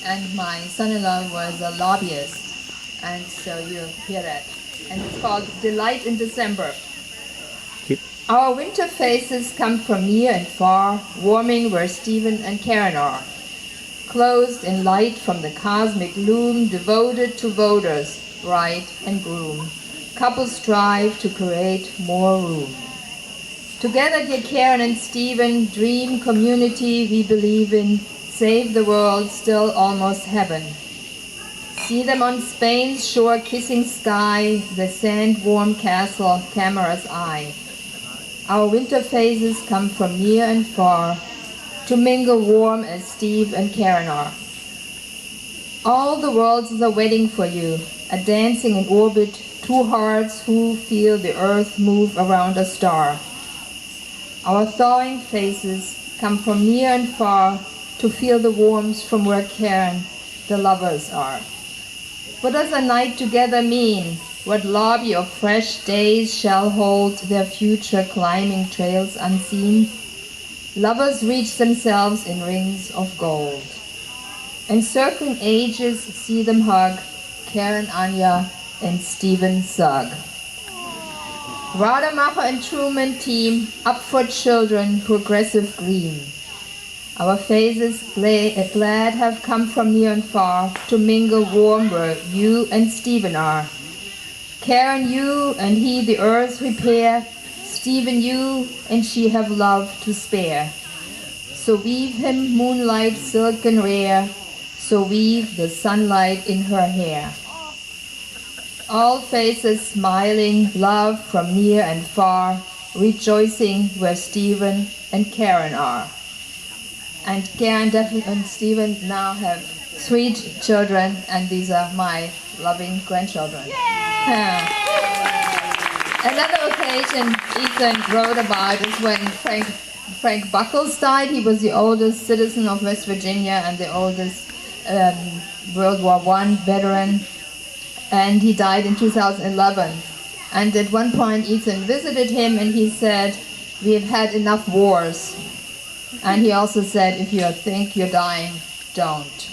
and my son-in-law was a lobbyist. And so you hear that. And it's called Delight in December. Keep. Our winter faces come from near and far, warming where Stephen and Karen are. Clothed in light from the cosmic loom, devoted to voters, bride and groom. Couples strive to create more room. Together, dear Karen and Stephen, dream community we believe in, save the world, still almost heaven. See them on Spain's shore kissing sky, the sand-warm castle, camera's eye. Our winter phases come from near and far, to mingle warm as Steve and Karen are. All the worlds are waiting for you, a dancing in orbit, two hearts who feel the earth move around a star. Our thawing faces come from near and far to feel the warmth from where Karen, the lovers, are. What does a night together mean? What lobby of fresh days shall hold their future climbing trails unseen? Lovers reach themselves in rings of gold. Encircling ages see them hug, Karen, Anya, and Stephen Sugg. Rademacher and Truman team, up for children, progressive green. Our faces glad have come from near and far to mingle warm where you and Stephen are. Karen, you and he the earth repair, Stephen, you and she have love to spare. So weave him moonlight silken rare, so weave the sunlight in her hair. All faces smiling, love from near and far, rejoicing where Stephen and Karen are. And Karen and Stephen now have 3 children, and these are my loving grandchildren. Another occasion Ethan wrote about is when Frank Buckles died. He was the oldest citizen of West Virginia and the oldest World War I veteran. And he died in 2011. And at one point, Ethan visited him and he said, "We have had enough wars." And he also said, "If you think you're dying, don't."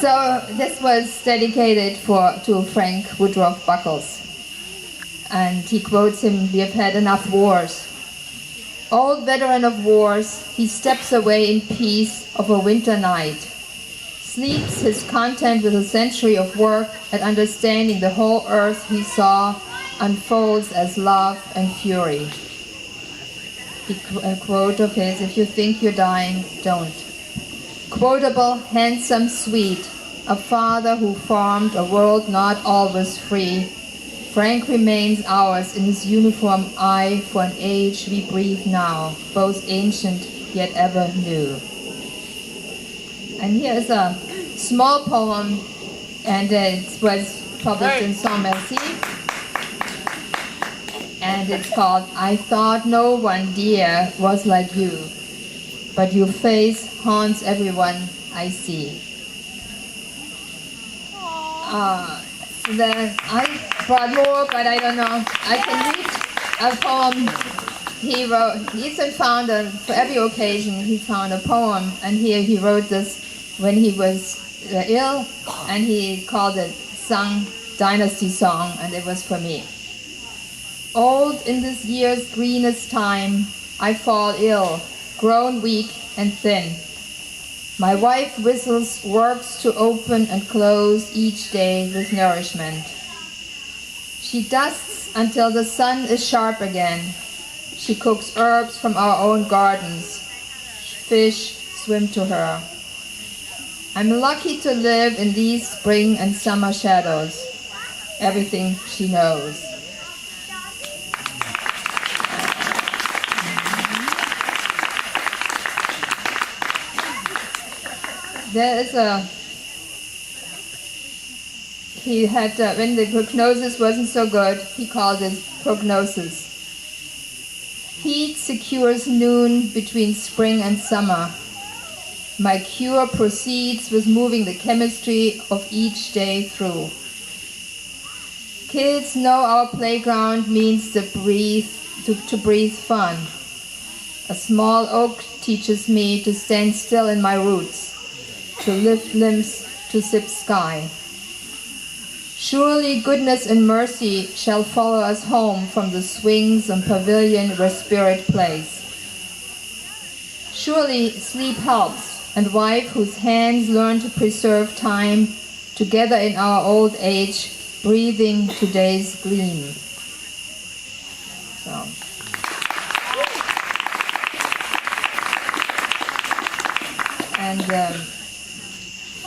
So this was dedicated to Frank Woodruff Buckles. And he quotes him, "We have had enough wars." Old veteran of wars, he steps away in peace of a winter night. Sleeps his content with a century of work at understanding the whole earth he saw unfolds as love and fury. A quote of his, "If you think you're dying, don't." Quotable, handsome, sweet, a father who formed a world not always free. Frank remains ours in his uniform eye for an age we breathe now, both ancient yet ever new. And here is a small poem, and it was published in Sans Merci. And it's called, "I thought no one, dear, was like you, but your face haunts everyone I see." I brought more, but I don't know. I can read a poem he wrote. Ethan found for every occasion he found a poem, and here he wrote this when he was ill, and he called it "Sung Dynasty Song," and it was for me. Old in this year's greenest time, I fall ill, grown weak and thin. My wife whistles, works to open and close each day with nourishment. She dusts until the sun is sharp again. She cooks herbs from our own gardens. Fish swim to her. I'm lucky to live in these spring and summer shadows. Everything she knows. There is he had, when the prognosis wasn't so good, he called it Prognosis. Heat secures noon between spring and summer. My cure proceeds with moving the chemistry of each day through. Kids know our playground means to breathe fun. A small oak teaches me to stand still in my roots. to lift limbs, to sip sky. Surely goodness and mercy shall follow us home from the swings and pavilion where spirit plays. Surely sleep helps, and wife whose hands learn to preserve time, together in our old age, breathing today's gleam. So. And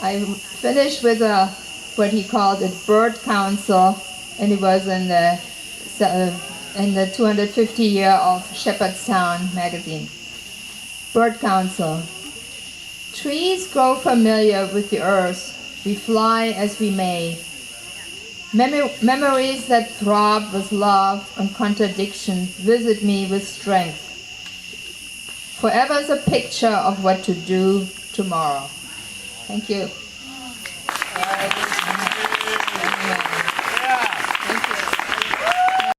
I finished with what he called a bird counsel, and it was in the 250 year of Shepherdstown magazine. Bird counsel. Trees grow familiar with the earth. We fly as we may. Memories that throb with love and contradiction visit me with strength. Forever's a picture of what to do tomorrow. Thank you.